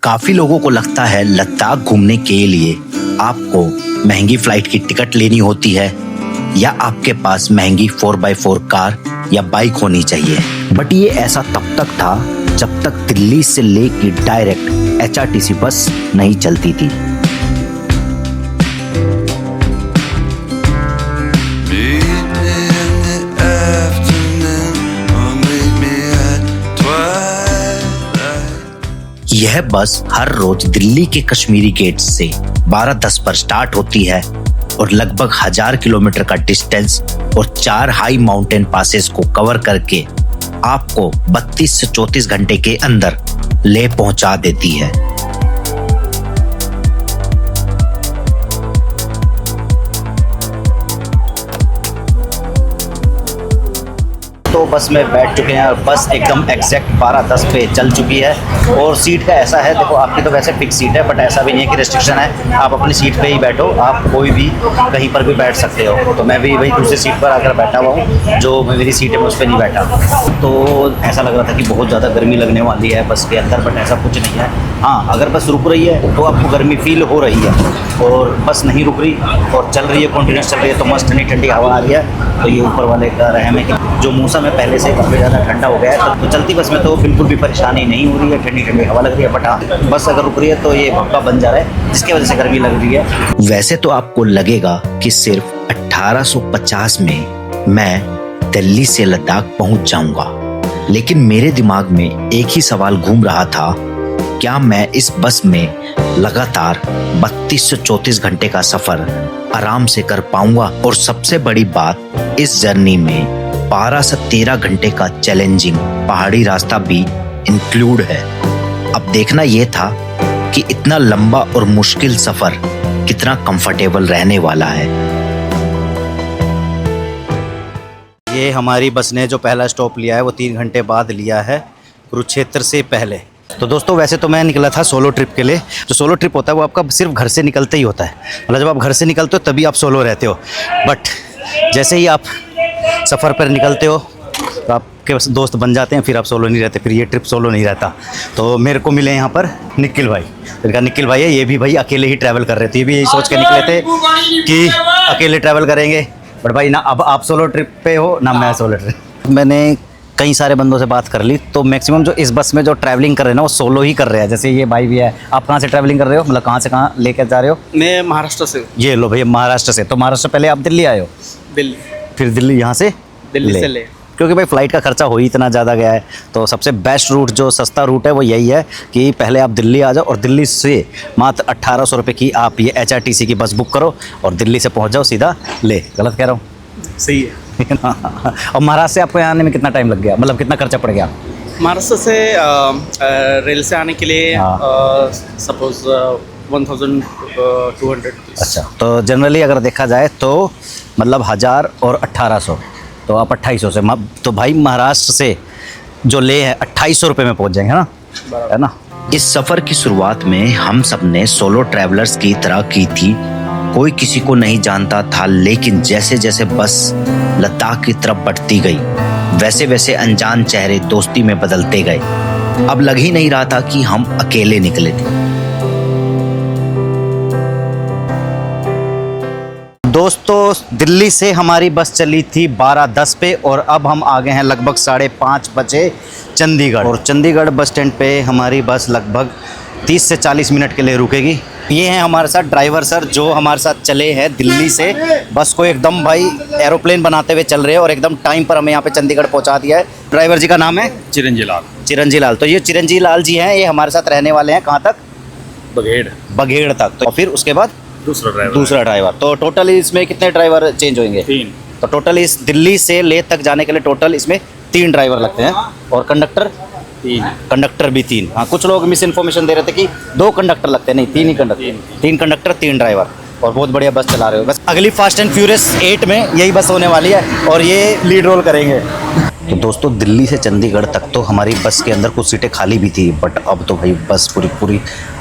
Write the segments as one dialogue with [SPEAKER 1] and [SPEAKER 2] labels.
[SPEAKER 1] काफी लोगों को लगता है लद्दाख घूमने के लिए आपको महंगी फ्लाइट की टिकट लेनी होती है या आपके पास महंगी 4x4 कार या बाइक होनी चाहिए। बट ये ऐसा तब तक था जब तक दिल्ली से लेह की डायरेक्ट एचआरटीसी बस नहीं चलती थी। यह बस हर रोज दिल्ली के कश्मीरी गेट से 12:10 पर स्टार्ट होती है और लगभग 1000 किलोमीटर का डिस्टेंस और 4 हाई माउंटेन पासेस को कवर करके आपको 32 से 34 घंटे के अंदर लेह पहुंचा देती है। तो बस में बैठ चुके हैं और बस एकदम एग्जैक्ट 12:10 पे चल चुकी है। और सीट का ऐसा है, देखो आपकी तो वैसे फिक्स सीट है बट ऐसा भी नहीं है कि रिस्ट्रिक्शन है, आप अपनी सीट पे ही बैठो, आप कोई भी कहीं पर भी बैठ सकते हो। तो मैं भी वही दूसरी सीट पर आकर बैठा हुआ हूँ, जो मेरी सीट है मैं उस पर नहीं बैठा। तो ऐसा लग रहा था कि बहुत ज़्यादा गर्मी लगने वाली है बस के अंदर, बट ऐसा कुछ नहीं है। हाँ, अगर बस रुक रही है तो आपको गर्मी फील हो रही है, और बस नहीं रुक रही और चल रही है, कॉन्टिन्यूस चल रही है तो मस्त ठंडी ठंडी हवा आ रही है। तो ये ऊपर वाले का रहम है कि जो मौसम है पहले से काफ़ी ज़्यादा ठंडा हो गया है, तो चलती बस में तो बिल्कुल भी परेशानी नहीं हो रही है, ठंडी ठंडी हवा लग रही है। बट हाँ, बस अगर रुक रही है तो ये भक्का बन जा रहा है, जिसकी वजह से गर्मी लग रही है। वैसे तो आपको लगेगा कि सिर्फ 1850 में मैं दिल्ली से लद्दाख पहुंच जाऊंगा, लेकिन मेरे दिमाग में एक ही सवाल घूम रहा था, क्या मैं इस बस में लगातार 32 से 34 घंटे का सफर आराम से कर पाऊंगा। और सबसे बड़ी बात, इस जर्नी में 12 से 13 घंटे का चैलेंजिंग पहाड़ी रास्ता भी इंक्लूड है। अब देखना यह था कि इतना लंबा और मुश्किल सफर कितना कंफर्टेबल रहने वाला है। ये हमारी बस ने जो पहला स्टॉप लिया है वो 3 घंटे बाद लिया है, कुरुक्षेत्र से पहले। तो दोस्तों वैसे तो मैं निकला था सोलो ट्रिप के लिए। जो सोलो ट्रिप होता है वो आपका सिर्फ घर से निकलते ही होता है, मतलब जब आप घर से निकलते हो तभी आप सोलो रहते हो। बट जैसे ही आप सफ़र पर निकलते हो तो आपके दोस्त बन जाते हैं, फिर आप सोलो नहीं रहते, फिर ये ट्रिप सोलो नहीं रहता। तो मेरे को मिले यहाँ पर निखिल भाई, इनका निखिल भाई है, ये भी भाई अकेले ही ट्रैवल कर रहे थे, ये भी यही सोच के निकले थे कि अकेले ट्रैवल करेंगे। बट भाई ना अब आप सोलो ट्रिप पे हो ना मैं सोलो ट्रिप। मैंने कई सारे बंदों से बात कर ली, तो मैक्सिमम जो इस बस में जो ट्रैवलिंग कर रहे हैं ना वो सोलो ही कर रहे हैं। जैसे ये भाई भी है। आप कहाँ से ट्रैवलिंग कर रहे हो, मतलब कहाँ से कहाँ लेकर जा रहे हो?
[SPEAKER 2] मैं महाराष्ट्र से।
[SPEAKER 1] ये लो भैया महाराष्ट्र से। तो महाराष्ट्र पहले आप दिल्ली आए हो?
[SPEAKER 2] दिल्ली,
[SPEAKER 1] फिर दिल्ली यहाँ से
[SPEAKER 2] दिल्ली से ले,
[SPEAKER 1] क्योंकि भाई फ़्लाइट का खर्चा हो ही इतना ज़्यादा गया है, तो सबसे बेस्ट रूट जो सस्ता रूट है वो यही है कि पहले आप दिल्ली आ जाओ और दिल्ली से मात्र 1800 रुपये की आप ये एचआरटीसी की बस बुक करो और दिल्ली से पहुँच जाओ सीधा ले। गलत कह रहा हूँ?
[SPEAKER 2] सही है।
[SPEAKER 1] और महाराष्ट्र से आपको यहाँ आने में कितना टाइम लग गया, मतलब कितना खर्चा पड़ गया?
[SPEAKER 2] महाराष्ट्र से रेल से आने के लिए सपोज 1200।
[SPEAKER 1] अच्छा, तो जनरली अगर देखा जाए तो मतलब 1000 और 1800, तो आप 2800 से, तो भाई महाराष्ट्र से जो ले है 2800 रुपये में पहुँच जाएंगे, है ना? इस सफ़र की शुरुआत में हम सब ने सोलो ट्रैवलर्स की तरह की थी, कोई किसी को नहीं जानता था। लेकिन जैसे जैसे बस लद्दाख की तरफ बढ़ती गई वैसे वैसे अनजान चेहरे दोस्ती में बदलते गए। अब लग ही नहीं रहा था कि हम अकेले निकले थे। दोस्तों दिल्ली से हमारी बस चली थी 12:10 पे और अब हम आ गए हैं लगभग 5:30 बजे चंडीगढ़। और चंडीगढ़ बस स्टैंड पे हमारी बस लगभग 30 से 40 मिनट के लिए रुकेगी। ये हैं हमारे साथ ड्राइवर सर, जो हमारे साथ चले हैं दिल्ली से बस को एकदम भाई एरोप्लेन बनाते हुए चल रहे हैं और एकदम टाइम पर हमें यहाँ पे चंडीगढ़ पहुँचा दिया है। ड्राइवर जी का नाम है
[SPEAKER 2] चिरंजी लाल।
[SPEAKER 1] चिरंजी लाल। तो ये चिरंजी लाल जी हैं, ये हमारे साथ रहने वाले हैं। कहाँ तक? बघेड़ तक। तो फिर उसके बाद दूसरा ड्राइवर। तो टोटल इसमें कितने ड्राइवर चेंज होंगे?
[SPEAKER 2] 3।
[SPEAKER 1] तो टोटल इस दिल्ली से लेह तक जाने के लिए टोटल इसमें 3 ड्राइवर लगते हैं और कंडक्टर
[SPEAKER 2] 3।
[SPEAKER 1] कंडक्टर भी 3। हाँ, कुछ लोग मिस इन्फॉर्मेशन दे रहे थे कि 2 कंडक्टर लगते हैं, नहीं 3 ही कंडक्टर। 3 conductor 3 driver. और बहुत बढ़िया बस चला रहे हो। बस अगली फास्ट एंड फ्यूरियस 8 में यही बस होने वाली है और ये लीड रोल करेंगे। तो दोस्तों दिल्ली से चंडीगढ़ तक तो हमारी बस के अंदर कुछ सीटें खाली भी थी, बट अब तो भाई बस पूरी पूरी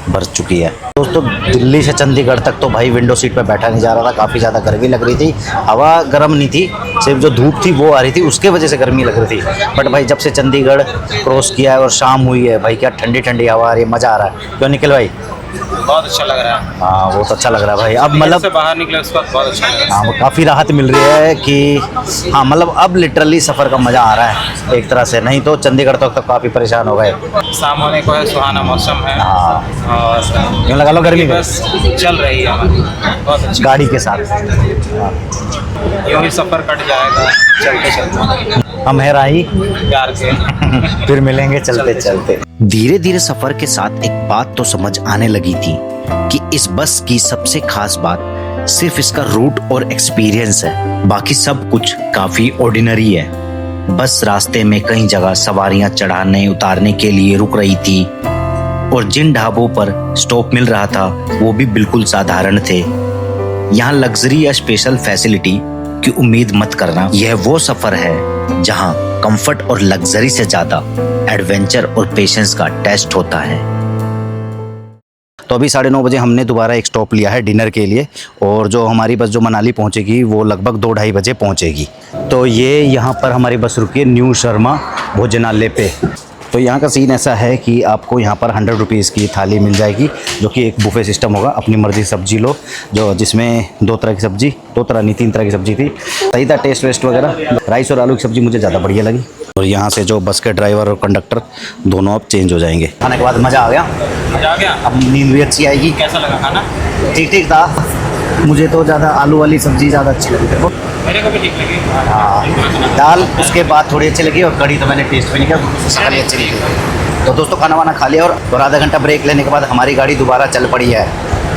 [SPEAKER 1] भर चुकी है। दोस्तों दिल्ली से चंडीगढ़ तक तो भाई विंडो सीट पे बैठा नहीं जा रहा था, काफ़ी ज़्यादा गर्मी लग रही थी। हवा गर्म नहीं थी, सिर्फ जो धूप थी वो आ रही थी, उसके वजह से गर्मी लग रही थी। बट भाई जब से चंडीगढ़ क्रॉस किया है और शाम हुई है भाई, क्या ठंडी ठंडी हवा आ रही है, मज़ा आ रहा है। क्यों निखिल भाई?
[SPEAKER 2] बहुत अच्छा लग रहा है।
[SPEAKER 1] हाँ वो तो अच्छा लग रहा है भाई। अब
[SPEAKER 2] से
[SPEAKER 1] मतलब
[SPEAKER 2] बाहर निकले उसके बाद बहुत अच्छा लग रहा
[SPEAKER 1] हाँ वो काफ़ी राहत मिल रही है कि हाँ मतलब अब लिटरली सफ़र का मज़ा आ रहा है एक तरह से, नहीं तो चंडीगढ़ तक तो काफ़ी परेशान हो गए।
[SPEAKER 2] है। शाम होने को है, सुहाना मौसम है
[SPEAKER 1] हाँ
[SPEAKER 2] और
[SPEAKER 1] यूँ लगा लो गर्मी में
[SPEAKER 2] बस चल रही है हमारी बहुत अच्छी।
[SPEAKER 1] गाड़ी के साथ।
[SPEAKER 2] यूँ ही सफ़र कट जाएगा चलते चलते
[SPEAKER 1] हम है राही,
[SPEAKER 2] प्यार के।
[SPEAKER 1] फिर मिलेंगे चलते चलते। धीरे धीरे सफर के साथ एक बात तो समझ आने लगी थी कि इस बस की सबसे खास बात सिर्फ इसका रूट और एक्सपीरियंस है, बाकी सब कुछ काफी ऑर्डिनरी है। बस रास्ते में कई जगह सवारियां चढ़ाने उतारने के लिए रुक रही थी और जिन ढाबों पर स्टॉप मिल रहा था वो भी बिल्कुल साधारण थे। यहाँ लग्जरी या स्पेशल फैसिलिटी की उम्मीद मत करना। यह वो सफर है जहाँ कंफर्ट और लग्जरी से ज्यादा एडवेंचर और पेशेंस का टेस्ट होता है। तो अभी 9:30 बजे हमने दोबारा एक स्टॉप लिया है डिनर के लिए, और जो हमारी बस जो मनाली पहुंचेगी वो लगभग 2-2:30 बजे पहुंचेगी। तो ये यहाँ पर हमारी बस रुकी है न्यू शर्मा भोजनालय पे। तो यहाँ का सीन ऐसा है कि आपको यहाँ पर 100 रुपीज़ की थाली मिल जाएगी, जो कि एक बुफे सिस्टम होगा। अपनी मर्ज़ी सब्जी लो, जो जिसमें 2 तरह की सब्जी, 2 तरह नहीं 3 तरह की सब्जी थी। सही था टेस्ट वेस्ट वगैरह। राइस और आलू की सब्ज़ी मुझे ज़्यादा बढ़िया लगी। और यहाँ से जो बस के ड्राइवर और कंडक्टर दोनों अब चेंज हो जाएंगे। खाने के बाद मज़ा आ गया,
[SPEAKER 2] मजा आ गया।
[SPEAKER 1] अब नींद भी अच्छी आएगी।
[SPEAKER 2] कैसा लगा खाना?
[SPEAKER 1] ठीक ठीक था। मुझे तो ज़्यादा आलू वाली सब्ज़ी ज़्यादा अच्छी लगी देखो।
[SPEAKER 2] मेरे को भी ठीक लगी।
[SPEAKER 1] हाँ दाल उसके बाद थोड़ी अच्छी लगी, और कढ़ी तो मैंने टेस्ट भी नहीं किया, शक्ल अच्छी नहीं लगी। तो दोस्तों खाना वाना खा लिया और आधा घंटा ब्रेक लेने के बाद हमारी गाड़ी दोबारा चल पड़ी है।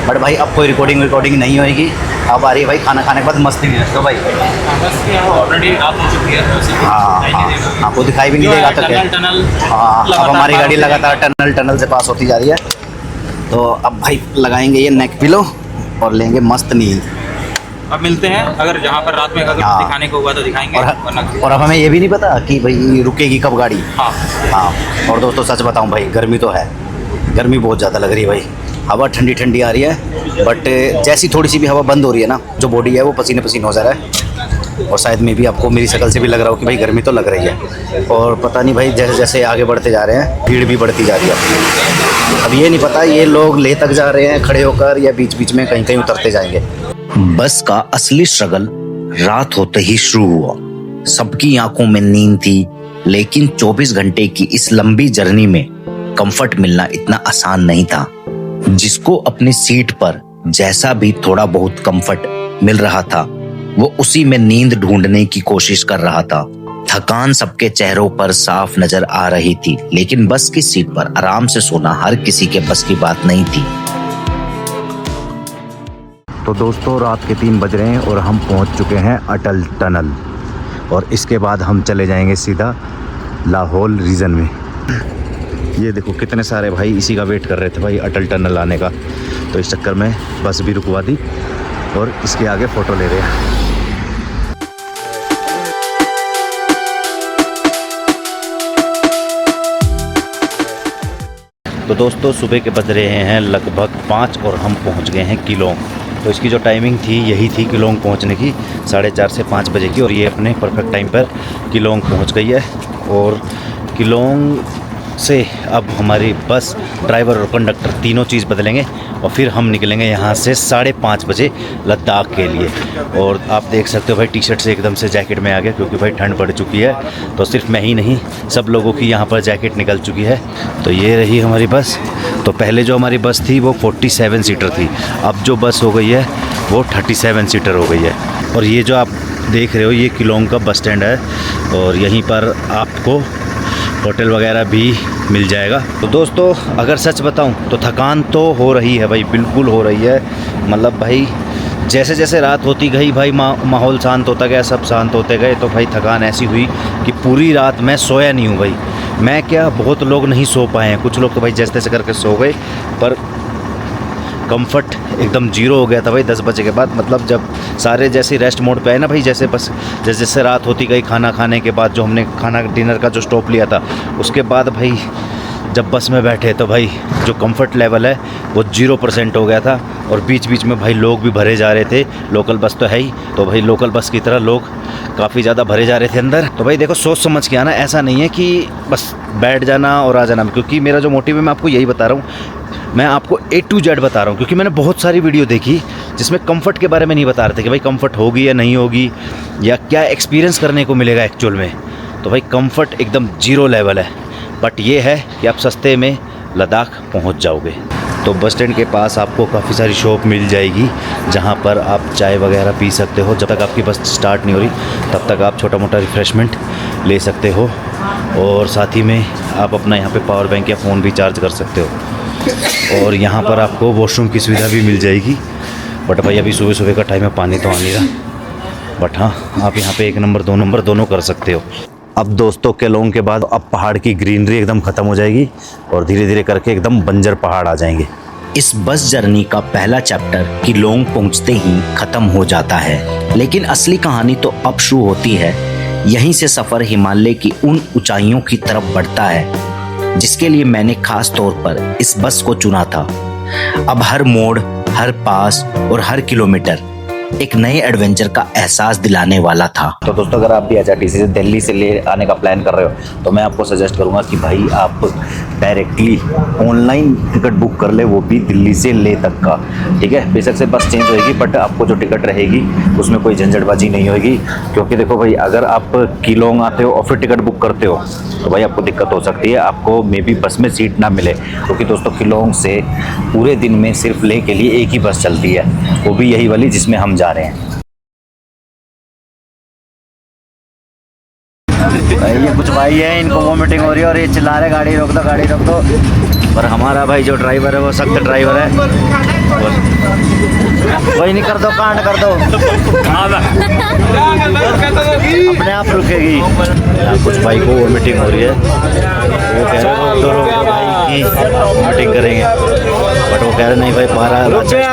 [SPEAKER 1] बट भाई अब कोई रिकॉर्डिंग नहीं होएगी, अब आ रही है भाई खाना खाने के बाद मस्ती नहीं रखते भाई।
[SPEAKER 2] बस ऑलरेडी रात हो चुकी है तो
[SPEAKER 1] हाँ आपको दिखाई भी नहीं देगा तो क्या।
[SPEAKER 2] टनल
[SPEAKER 1] हाँ अब हमारी गाड़ी लगातार टनल से पास होती जा रही है। तो अब भाई लगाएंगे ये नेक पिलो और लेंगे मस्त नींद।
[SPEAKER 2] अब मिलते हैं, अगर जहाँ पर रात में अगर
[SPEAKER 1] हाँ।
[SPEAKER 2] दिखाने को हुआ तो दिखाएंगे, वरना
[SPEAKER 1] और अब हमें ये भी नहीं पता कि भाई रुकेगी कब गाड़ी।
[SPEAKER 2] हाँ
[SPEAKER 1] हाँ और दोस्तों सच बताऊं भाई, गर्मी तो है, गर्मी बहुत ज़्यादा लग रही है भाई। हवा ठंडी ठंडी आ रही है, बट जैसी थोड़ी सी भी हवा बंद हो रही है ना, जो बॉडी है वो पसीने पसीने हो जा रहा है। और शायद में भी आपको मेरी शक्ल से भी लग रहा हो कि भाई गर्मी तो लग रही है। और पता नहीं भाई जैसे जैसे आगे बढ़ते जा रहे हैं भीड़ भी बढ़ती जा रही है। अब ये नहीं पता ये लोग लेह तक जा रहे हैं खड़े होकर या बीच बीच में कहीं कहीं उतरते जाएंगे। बस का असली स्ट्रगल रात होते ही शुरू हुआ। सबकी आंखों में नींद थी, लेकिन 24 घंटे की इस लंबी जर्नी में कंफर्ट मिलना इतना आसान नहीं था। जिसको अपनी सीट पर जैसा भी थोड़ा बहुत कंफर्ट मिल रहा था, वो उसी में नींद ढूंढने की कोशिश कर रहा था। थकान सबके चेहरों पर साफ नजर आ रही थी, लेकिन बस की सीट पर आराम से सोना हर किसी के बस की बात नहीं थी। तो दोस्तों रात के 3 बज रहे हैं और हम पहुंच चुके हैं अटल टनल, और इसके बाद हम चले जाएंगे सीधा लाहौल रीजन में। ये देखो कितने सारे भाई इसी का वेट कर रहे थे भाई अटल टनल आने का, तो इस चक्कर में बस भी रुकवा दी और इसके आगे फ़ोटो ले रहे हैं। तो दोस्तों सुबह के बज रहे हैं लगभग 5 और हम पहुंच गए हैं किलोंग। तो इसकी जो टाइमिंग थी यही थी किलोंग पहुंचने की, 4:30 से 5 बजे की, और ये अपने परफेक्ट टाइम पर किलोंग पहुंच गई है। और किलोंग से अब हमारी बस ड्राइवर और कंडक्टर तीनों चीज़ बदलेंगे और फिर हम निकलेंगे यहाँ से 5:30 बजे लद्दाख के लिए। और आप देख सकते हो भाई टी शर्ट से एकदम से जैकेट में आ गया, क्योंकि भाई ठंड पड़ चुकी है। तो सिर्फ मैं ही नहीं, सब लोगों की यहाँ पर जैकेट निकल चुकी है। तो ये रही हमारी बस। तो पहले जो हमारी बस थी वो 47 सीटर थी, अब जो बस हो गई है वो 37 सीटर हो गई है। और ये जो आप देख रहे हो ये किलोंग का बस स्टैंड है, और यहीं पर आपको होटल वगैरह भी मिल जाएगा। तो दोस्तों अगर सच बताऊं तो थकान तो हो रही है भाई, बिल्कुल हो रही है। मतलब भाई जैसे जैसे रात होती गई भाई माहौल शांत होता गया, सब शांत होते गए। तो भाई थकान ऐसी हुई कि पूरी रात मैं सोया नहीं हूँ भाई। मैं क्या, बहुत लोग नहीं सो पाए हैं, कुछ लोग तो भाई जैसे तैसे करके सो गए, पर कंफर्ट एकदम जीरो हो गया था भाई 10 बजे के बाद। मतलब जब सारे जैसे रेस्ट मोड पे आए ना भाई, जैसे बस जैसे जैसे रात होती गई, खाना खाने के बाद जो हमने खाना डिनर का जो स्टॉप लिया था, उसके बाद भाई जब बस में बैठे तो भाई जो कंफर्ट लेवल है वो 0% हो गया था। और बीच बीच में भाई लोग भी भरे जा रहे थे, लोकल बस तो है ही, तो भाई लोकल बस की तरह लोग काफ़ी ज़्यादा भरे जा रहे थे अंदर। तो भाई देखो सोच समझ के आना, ऐसा नहीं है कि बस बैठ जाना और आ जाना, क्योंकि मेरा जो मोटिव है मैं आपको यही बता रहा हूँ, मैं आपको A to Z बता रहा हूँ। क्योंकि मैंने बहुत सारी वीडियो देखी जिसमें कंफर्ट के बारे में नहीं बता रहे थे कि भाई कंफर्ट होगी या नहीं होगी, या क्या एक्सपीरियंस करने को मिलेगा एक्चुअल में। तो भाई कंफर्ट एकदम 0 लेवल है, बट ये है कि आप सस्ते में लद्दाख पहुंच जाओगे। तो बस स्टैंड के पास आपको काफ़ी सारी शॉप मिल जाएगी जहां पर आप चाय वगैरह पी सकते हो। जब तक आपकी बस स्टार्ट नहीं हो रही तब तक आप छोटा मोटा रिफ़्रेशमेंट ले सकते हो, और साथ ही में आप अपना यहाँ पे पावर बैंक या फ़ोन भी चार्ज कर सकते हो। और यहाँ पर आपको वॉशरूम की सुविधा भी मिल जाएगी। बट भाई अभी सुबह सुबह का टाइम है, पानी तो आ नहीं रहा, बट हाँ आप यहाँ पे 1 नंबर 2 नंबर दोनों कर सकते हो। अब दोस्तों केलोंग के बाद अब पहाड़ की ग्रीनरी एकदम ख़त्म हो जाएगी और धीरे धीरे करके एकदम बंजर पहाड़ आ जाएंगे।
[SPEAKER 3] इस बस जर्नी का पहला चैप्टर किलोंग पहुंचते ही खत्म हो जाता है, लेकिन असली कहानी तो अब शुरू होती है। यहीं से सफर हिमालय की उन ऊंचाइयों की तरफ बढ़ता है जिसके लिए मैंने खास तौर पर इस बस को चुना था। अब हर मोड़, हर पास और हर किलोमीटर एक नए एडवेंचर का एहसास दिलाने वाला था।
[SPEAKER 1] तो दोस्तों अगर आप भी HRTC से दिल्ली से ले आने का प्लान कर रहे हो तो मैं आपको सजेस्ट करूंगा कि भाई आप डायरेक्टली ऑनलाइन टिकट बुक कर ले, वो भी दिल्ली से ले तक का। ठीक है, बेशक से बस चेंज होएगी बट आपको जो टिकट रहेगी उसमें कोई झंझटबाजी नहीं होगी। क्योंकि देखो भाई अगर आप किलोंग आते हो और फिर टिकट बुक करते हो तो भाई आपको दिक्कत हो सकती है, आपको मे बी बस में सीट ना मिले। क्योंकि दोस्तों किलोंग से पूरे दिन में सिर्फ ले के लिए एक ही बस चलती है, वो भी यही वाली जिसमें हम जा रहे हैं। ये कुछ भाई है, इनको वोमिटिंग हो रही है और ये चिल्ला रहे गाड़ी रोक दो गाड़ी रोक दो। पर हमारा भाई जो ड्राइवर है वो सख्त ड्राइवर है, कोई नहीं, कर दो कांड कर दो, अपने आप रुकेगी। कुछ भाई को वोमिटिंग हो रही है, वो कह रहे रोक दो भाई की वोमिटिंग करेंगे, बट वो कह रहे नहीं भाई पारा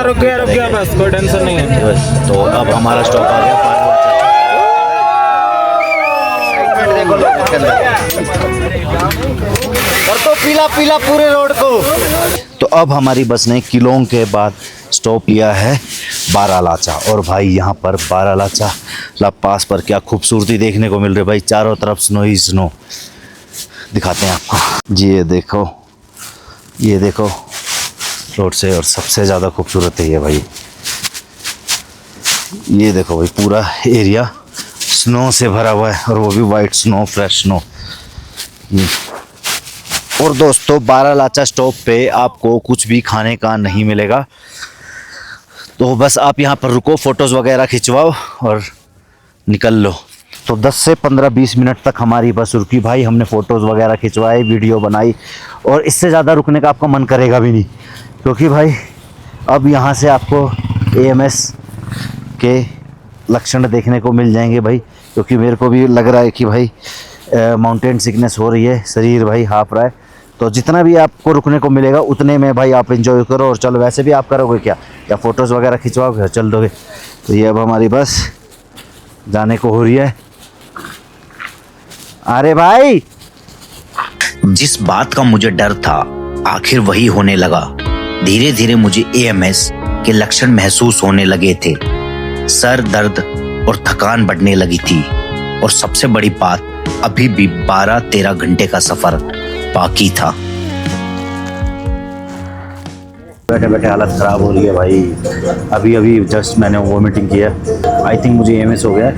[SPEAKER 4] रुक गया बस, कोई टेंशन नहीं है।
[SPEAKER 1] तो अब हमारा स्टॉप आ गया पारा। कर तो पीला पीला पूरे रोड को। तो अब हमारी बस ने किलोंग के बाद स्टॉप लिया है बारालाचा, और भाई यहाँ पर बारालाचा ला पास पर क्या खूबसूरती देखने को मिल रही है भाई, चारों तरफ स्नो ही स्नो। दिखाते हैं आपको, जी ये देखो रोड से, और सबसे ज़्यादा खूबसूरत है ये भाई, ये देखो भाई पूरा एरिया स्नो से भरा हुआ है, और वो भी वाइट स्नो, फ्रेश स्नो। और दोस्तों बारालाचा स्टॉप पे आपको कुछ भी खाने का नहीं मिलेगा, तो बस आप यहाँ पर रुको, फोटोज़ वगैरह खिंचवाओ और निकल लो। तो 10 से 15-20 मिनट तक हमारी बस रुकी भाई, हमने फ़ोटोज़ वगैरह खिंचवाई, वीडियो बनाई, और इससे ज़्यादा रुकने का आपका मन करेगा भी नहीं। क्योंकि भाई अब यहाँ से आपको AMS के लक्षण देखने को मिल जाएंगे भाई। क्योंकि मेरे को भी लग रहा है कि भाई माउंटेन सिकनेस हो रही है, शरीर भाई हाँफ रहा है। तो जितना भी आपको रुकने को मिलेगा उतने में भाई आप एंजॉय करो। और चलो वैसे भी आप करोगे क्या, या फ़ोटोज़ वगैरह खिंचवाओगे, चल दोगे। तो ये अब हमारी बस जाने को हो रही है। अरे भाई
[SPEAKER 3] जिस बात का मुझे डर था आखिर वही होने लगा। धीरे धीरे मुझे AMS के लक्षण महसूस होने लगे थे, सर दर्द और थकान बढ़ने लगी थी, और सबसे बड़ी बात अभी भी 12-13 घंटे का सफर बाकी था।
[SPEAKER 1] बैठे बैठे हालत ख़राब हो रही है भाई। अभी जस्ट मैंने वोमिटिंग किया, आई थिंक मुझे AMS हो गया है,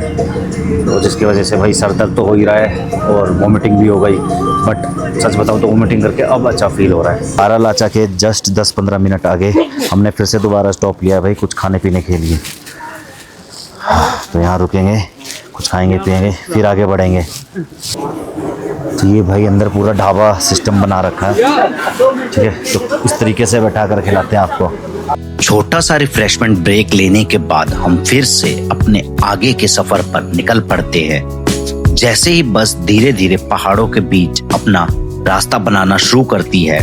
[SPEAKER 1] तो जिसकी वजह से भाई सर दर्द तो हो ही रहा है और वोमिटिंग भी हो गई। बट सच बताऊं तो वोमिटिंग करके अब अच्छा फील हो रहा है। बारालाचा के जस्ट 10-15 मिनट आगे हमने फिर से दोबारा स्टॉप लिया है भाई कुछ खाने पीने के लिए। तो यहाँ रुकेंगे, कुछ खाएंगे पिएंगे, फिर आगे बढ़ेंगे। तो ये भाई अंदर पूरा ढाबा सिस्टम बना रखा है, ठीक है, तो इस तरीके से बैठा कर खिलाते हैं आपको।
[SPEAKER 3] छोटा सा रिफ्रेशमेंट ब्रेक लेने के बाद हम फिर से अपने आगे के सफर पर निकल पड़ते हैं। जैसे ही बस धीरे धीरे पहाड़ों के बीच अपना रास्ता बनाना शुरू करती है,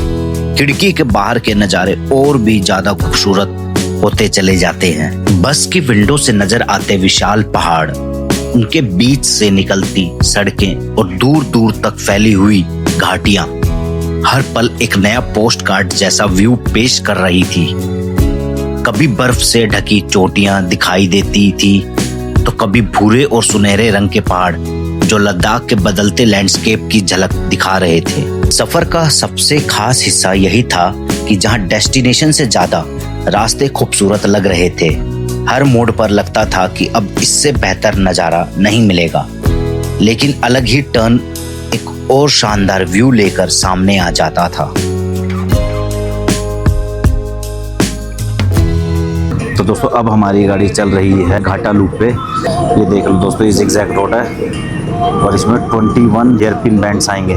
[SPEAKER 3] खिड़की के बाहर के नज़ारे और भी ज्यादा खूबसूरत होते चले जाते हैं। बस की विंडो से नजर आते विशाल पहाड़, उनके बीच से निकलती सड़कें और दूर दूर तक फैली हुई घाटियां हर पल एक नया पोस्ट कार्ड जैसा व्यू पेश कर रही थी। कभी बर्फ से ढकी चोटियां दिखाई देती थी तो कभी भूरे और सुनहरे रंग के पहाड़ जो लद्दाख के बदलते लैंडस्केप की झलक दिखा रहे थे। सफर का सबसे खास हिस्सा यही था कि जहां डेस्टिनेशन से ज्यादा रास्ते खूबसूरत लग रहे थे। हर मोड़ पर लगता था कि अब इससे बेहतर नजारा नहीं मिलेगा, लेकिन अलग ही टर्न एक और शानदार व्यू लेकर सामने आ जाता था।
[SPEAKER 1] तो दोस्तों अब हमारी गाड़ी चल रही है घाटा लूप पे। ये देख लो दोस्तों, ये ज़िगज़ैग रोड है और इसमें 21 हेयरपिन बैंड्स आएंगे।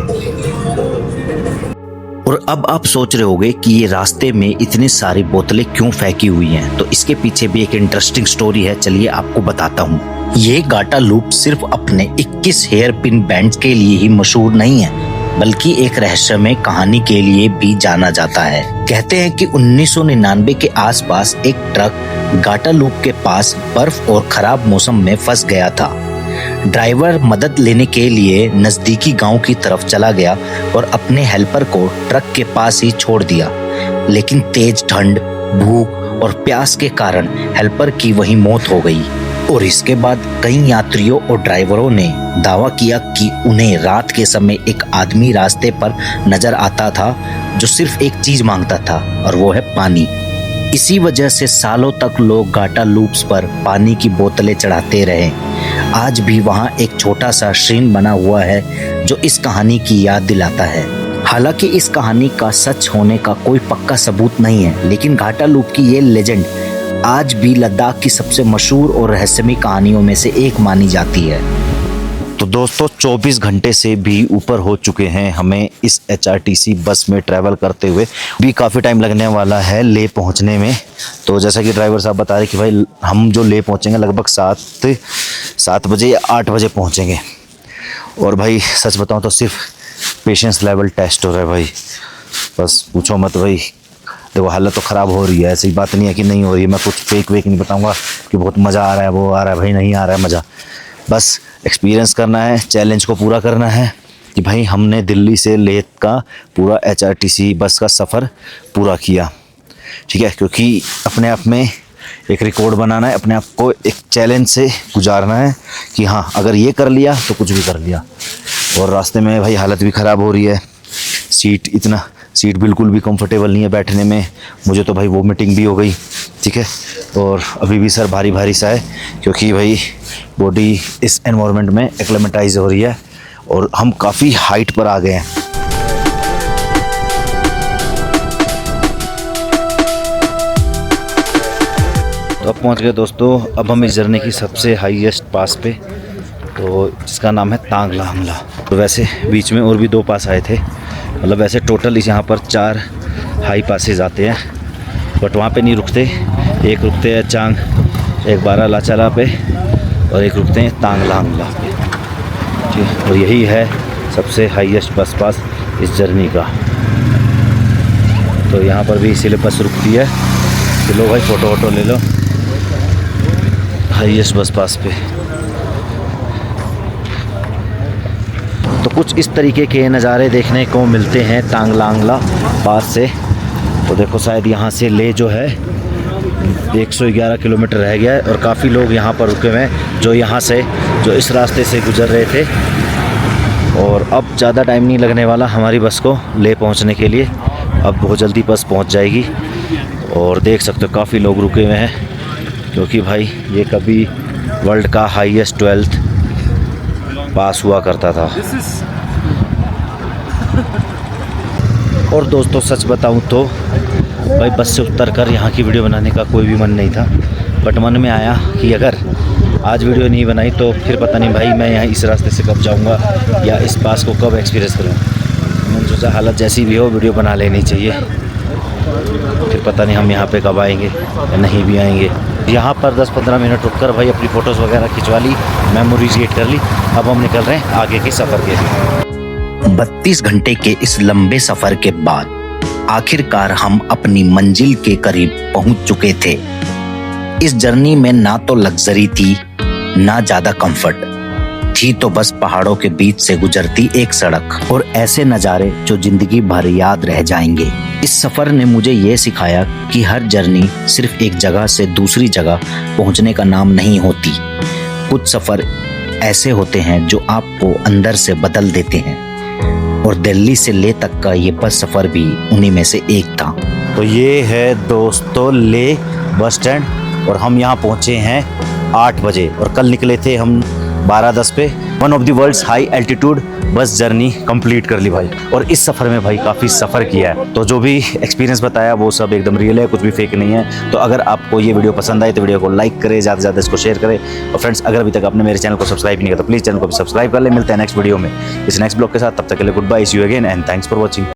[SPEAKER 3] और अब आप सोच रहे होंगे कि ये रास्ते में इतनी सारी बोतलें क्यों फेंकी हुई हैं, तो इसके पीछे भी एक इंटरेस्टिंग स्टोरी है। चलिए आपको बताता हूँ। ये घाटा लूप सिर्फ अपने 21 हेयर पिन बैंड्स के लिए ही मशहूर नहीं है, बल्कि एक रहस्यमय कहानी के लिए भी जाना जाता है। कहते हैं कि 1999 के आसपास एक ट्रक घाटा लूप के पास बर्फ और खराब मौसम में फंस गया था। ड्राइवर मदद लेने के लिए नजदीकी गांव की तरफ चला गया और अपने हेल्पर को ट्रक के पास ही छोड़ दिया, लेकिन तेज ठंड, भूख और प्यास के कारण हेल्पर की वहीं मौत हो गई। और इसके बाद कई यात्रियों और ड्राइवरों ने दावा किया कि उन्हें रात के समय एक आदमी रास्ते पर नजर आता था जो सिर्फ एक चीज मांगता था, और वो है पानी। इसी वजह से सालों तक लोग घाटा लूप्स पर पानी की बोतलें चढ़ाते रहे। आज भी वहाँ एक छोटा सा श्रीन बना हुआ है जो इस कहानी की याद दिलाता है। हालांकि इस कहानी का सच होने का कोई पक्का सबूत नहीं है, लेकिन घाटा लूप की ये लेजेंड आज भी लद्दाख की सबसे मशहूर और रहस्यमयी कहानियों में से एक मानी जाती है।
[SPEAKER 1] तो दोस्तों 24 घंटे से भी ऊपर हो चुके हैं हमें इस HRTC बस में ट्रैवल करते हुए। भी काफ़ी टाइम लगने वाला है ले पहुंचने में। तो जैसा कि ड्राइवर साहब बता रहे कि भाई हम जो ले पहुंचेंगे लगभग 7 बजे या 8 बजे पहुंचेंगे। और भाई सच बताऊं तो सिर्फ पेशेंस लेवल टेस्ट हो रहा है भाई, बस पूछो मत भाई। देखो हालत तो ख़राब हो रही है, ऐसी बात नहीं है कि नहीं हो रही है। मैं कुछ फेक वेक नहीं बताऊँगा कि बहुत मज़ा आ रहा है, वो आ रहा है, भाई नहीं आ रहा है मज़ा। बस एक्सपीरियंस करना है, चैलेंज को पूरा करना है कि भाई हमने दिल्ली से लेह का पूरा HRTC बस का सफ़र पूरा किया, ठीक है। क्योंकि अपने आप में एक रिकॉर्ड बनाना है, अपने आप को एक चैलेंज से गुजारना है कि हाँ अगर ये कर लिया तो कुछ भी कर लिया। और रास्ते में भाई हालत भी ख़राब हो रही है, सीट बिल्कुल भी कंफर्टेबल नहीं है बैठने में। मुझे तो भाई वोमिटिंग भी हो गई, ठीक है। और अभी भी सर भारी भारी सा है क्योंकि भाई बॉडी इस एनवायरनमेंट में एक्लेमेटाइज हो रही है और हम काफ़ी हाइट पर आ गए हैं। तो अब पहुंच गए दोस्तों, अब हम इस जर्नी की सबसे हाईएस्ट पास पे, तो जिसका नाम है तांग ला हमला। तो वैसे बीच में और भी 2 पास आए थे, मतलब वैसे टोटल इस यहाँ पर 4 हाई पासेज आते हैं, बट वहाँ पे नहीं रुकते। एक रुकते हैं चांग, एक बारा लाचाला पे और एक रुकते हैं तांग ला हमला पे, ठीक है। और यही है सबसे हाईएस्ट बस पास इस जर्नी का। तो यहाँ पर भी इसीलिए बस रुकती है कि लो भाई फ़ोटो वोटो ले लो हाईएस्ट बस पास पे। तो कुछ इस तरीके के नज़ारे देखने को मिलते हैं तांग ला हमला पास से। तो देखो शायद यहाँ से ले जो है 111 किलोमीटर रह गया है और काफ़ी लोग यहाँ पर रुके हुए हैं जो यहाँ से जो इस रास्ते से गुजर रहे थे। और अब ज़्यादा टाइम नहीं लगने वाला हमारी बस को ले पहुँचने के लिए, अब बहुत जल्दी बस पहुँच जाएगी। और देख सकते हो काफ़ी लोग रुके हुए हैं क्योंकि भाई ये कभी वर्ल्ड का हाईएस्ट 12th पास हुआ करता था। और दोस्तों सच बताऊं तो भाई बस से उतर कर यहाँ की वीडियो बनाने का कोई भी मन नहीं था, बट मन में आया कि अगर आज वीडियो नहीं बनाई तो फिर पता नहीं भाई मैं यहाँ इस रास्ते से कब जाऊँगा या इस पास को कब एक्सपीरियंस करूँगा। मैंने सोचा हालत जैसी भी हो वीडियो बना लेनी चाहिए, फिर पता नहीं हम यहाँ पे कब आएंगे या नहीं भी आएंगे। यहाँ पर 10-15 मिनट रुककर भाई अपनी फ़ोटोज़ वगैरह खिंचवा ली, मेमोरीज क्रिएट कर ली। अब हम निकल रहे हैं आगे के सफ़र के लिए।
[SPEAKER 3] 32 घंटे के इस लंबे सफर के बाद आखिरकार हम अपनी मंजिल के करीब पहुंच चुके थे। इस जर्नी में ना तो लग्जरी थी ना ज्यादा कंफर्ट थी, तो बस पहाड़ों के बीच से गुजरती एक सड़क और ऐसे नज़ारे जो जिंदगी भर याद रह जाएंगे। इस सफर ने मुझे ये सिखाया कि हर जर्नी सिर्फ एक जगह से दूसरी जगह पहुंचने का नाम नहीं होती। कुछ सफर ऐसे होते हैं जो आपको अंदर से बदल देते हैं, और दिल्ली से ले तक का ये बस सफर भी उन्हीं में से एक था।
[SPEAKER 1] तो ये है दोस्तों ले बस स्टैंड, और हम यहाँ पहुँचे हैं 8 बजे और कल निकले थे हम 12:10 पे। One of the world's high altitude bus journey complete कर ली भाई। और इस सफ़र में भाई काफ़ी सफ़र किया है, तो जो भी एक्सपीरियंस बताया वो सब एकदम रियल है, कुछ भी फेक नहीं है। तो अगर आपको ये वीडियो पसंद आए तो वीडियो को लाइक करें, ज़्यादा से ज़्यादा इसको शेयर करें। और फ्रेंड्स, अगर अभी तक आपने मेरे चैनल को सब्सक्राइब नहीं किया तो प्लीज़ चैनल को भी सब्सक्राइब कर ले। मिलते हैं नेक्स्ट वीडियो में इस नेक्स्ट ब्लॉग के साथ, तब तक के लिए goodbye, see you again and thanks for watching.